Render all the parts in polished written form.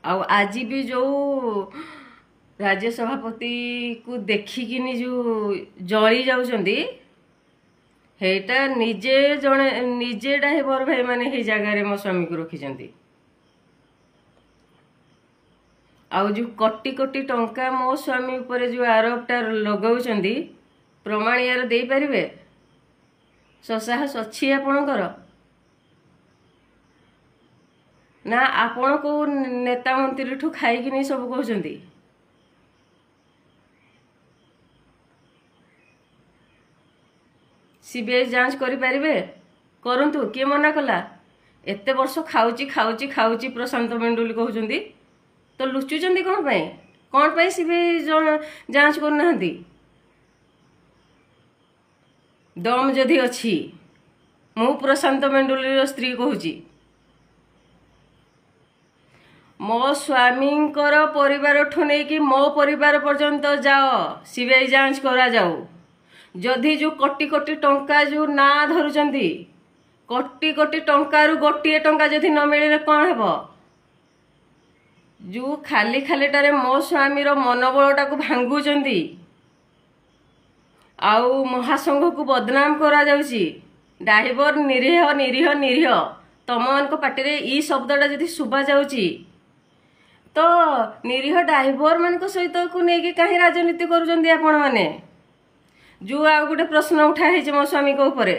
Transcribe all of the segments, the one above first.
आज भी जो राज्य सभापति को देखिकिनी जो जली जाउछंदी हेटा निजे जने निजे ड्राइवर भाई माने हे जगह मो स्वामी को रखी आउ जो कोटी कोटी टंका मो स्वामी ऊपर जो आरोपटा लगाउछंदी प्रमाण यार दे पारिबे ससाहस अच्छी आपणकर ना आपण को नेता मंत्री ठू खाई नहीं सब कहते सीबीआई जांच करि पारिबे करंतु किए मना कला एते वर्ष खाउची खाउची खाउची प्रशांत मेंडुली कहउचंदी तो लुचुचंदी कौन पाई सीबीआई जांच करनाहंती दम जदि अच्छी मु प्रशांत मेंडुली स्त्री कहूची मो स्वामी परिवार ठू नहीं कि मो परिवार पर्यंत जाओ सीबीआई जांच करा जाऊ जदि जो कोटी कोटी टंका जो ना धरुचंदी कोटी कोटी टंकारु गोटे टंका जदि न मिले कौन हेबो जो खाली खालीटारे मो स्वामीर मनोबलटा को भांगुचंदी आउ महासंघ को बदनाम करा जाउची ड्राइवर निरीह निरीह निरीह तम मान पार्टी ई शब्दटा जदि शुभा जाउची तो निरीह ड्राइवर मान सहित को लेकिन कहीं राजनीति करुचंदी आपण माने जो आ गोटे प्रश्न उठा है मो स्वामी को ऊपर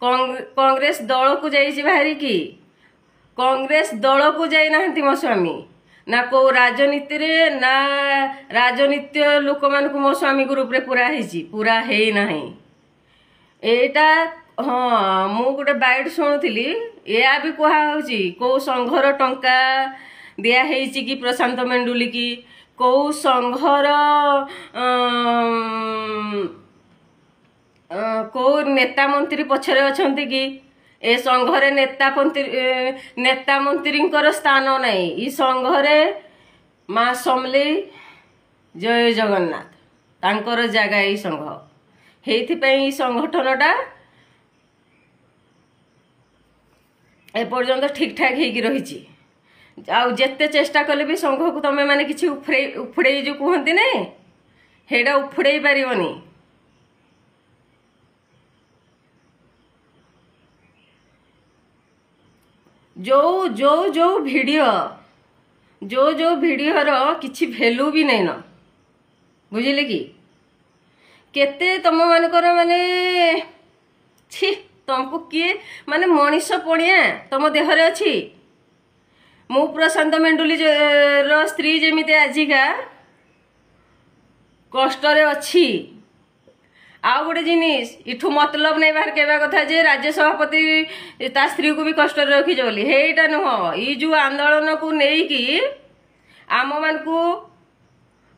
कांग्रेस दल को जाइए बाहरी की कांग्रेस दल को जाई नाहंती मो स्वामी ना को राजनीति रे ना राजनीति लोक मान को मो स्वामी ग्रुप रे पूरा है नहीं एटा हाँ मु गोटे बाइट शुणुली या भी कहुची कौ संघर टंका दिया हेची कि प्रशांत मेंडुली की कौ संघर कौ नेता मंत्री पछरे अछंती कि ए संघरे नेता मंत्री स्थान नहीं ई संघरे माँ समलेई जय जगन्नाथ तांकर जगह ई संघ हेइथिपई ई संगठनटा ए पर्यंत ठीक ठाक हेकी रहिछि आउ जेते चेष्टा कले भी संघ को तमे माने किछि उफड़े जो कहंती नै हेडा उफड़े पारिबनी जो जो जो वीडियो जो वीडियो रो किछि वैल्यू भी नहीं न बुझिले कि केते तम मानकर माने छी तुमको किए माने मनीष पणिया तुम देहरे अच्छी मु प्रशांत मेंडुली रो स्त्री जेमिते आजिका कष्ट रे अच्छी आउ गोटे जिनिस इठू मतलब नहीं बाहर कहवा कथा जे राज्य सभापति ता स्त्री को भी कष्ट रे रखी बोली हेटा नुह ई जो आंदोलन को नहीं कि आम मान को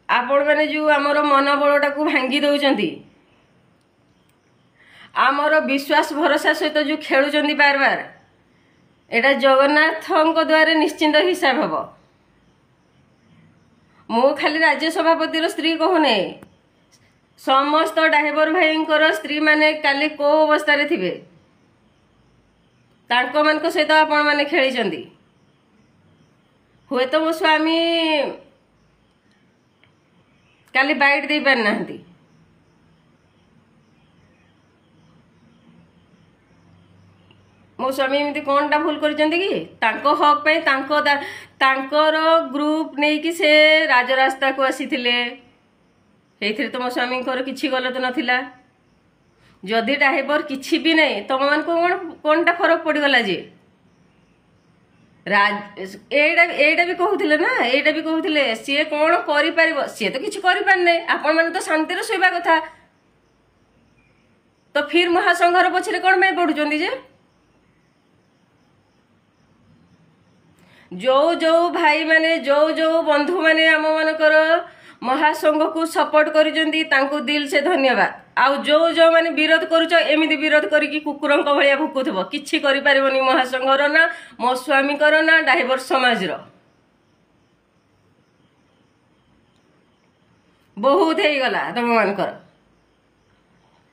आपण माने जो आमर मनोबलटा को भांगी दउचंती आमर विश्वास भरोसा सहित जो खेलुचंदी बार बार एटा जगन्नाथ द्वारा निश्चिंत हिसाब हम मु खाली राज्य सभापति स्त्री कहूने समस्त ड्राइवर भाई स्त्री माने काली को अवस्था रे थिबे तांको मान को सहित आपण माने खेली हुए तो मो स्वामी काली बाइट दे पार नाहंती मो स्वामी एमती कौन टा भूल करिसेंती कि तांको हक पे तांकर ग्रुप नहीं कि से राजरास्ता को आसीथिले हेइथिरे तो मो स्वामी किछि गलत नथिला जदि ड्राइवर किछि भी नहीं तुम मान को कौन टा फरक पड़गला जे एटा भी कहूथिले ना एटा भी कहूथिले सी कौन करि परिबो सी तो किछि करि पार नै आपण माने तो शांति रे सोइबा कथा तो फिर महासंघर पछरे कोन में पडुचंदी जे जो जो भाई माने जो बंधु माने आम मानकर महासंघ को सपोर्ट करिसेंती तांको दिल से धन्यवाद आउ जो माने विरोध करूच एमिति विरोध करिकी कुकुरंक भलिया भुकुथबो किछि करि पारिबोनी महासंघर ना मो स्वामी कर ना ड्राइवर समाज रो बहुत हे गला तम मानकर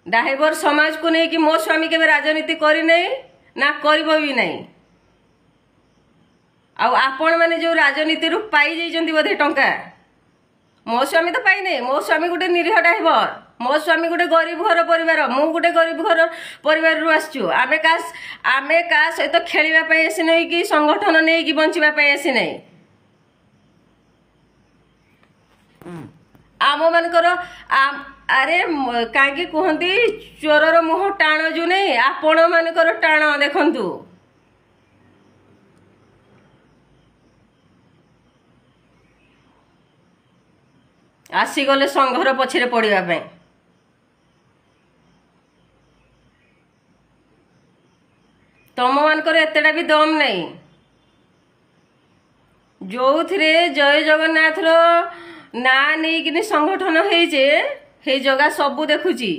ड्राइवर समाज को नहीं कि मो स्वामी के राजनीति करी नहीं ना करबो भी नहीं आपण मैंने जो राजनीति पाई जाइछन्ति बोधे टंका मो स्वामी तो पाई नहीं मो स्वामी गोटे निरीह ड्राइवर मो स्वामी गोटे गरीब घर परिवार मु गोटे गरीब घर परिवार रु आसचु आमे का सहित खेलिबा पई आसी नहीं कि संगठन नहीं कि बंचिबा पई आसी नहीं आम मानकर अरे कहीं कहती चोरर मुह टाण जो नहीं आपण मानकर टाण देखंतु आसीगले संघर पछरे पड़ापी तम मानकर एतेटा भी दम नहीं जो थे जय जगन्नाथ ना नहीं कि संगठन हे जगह सबू देखुची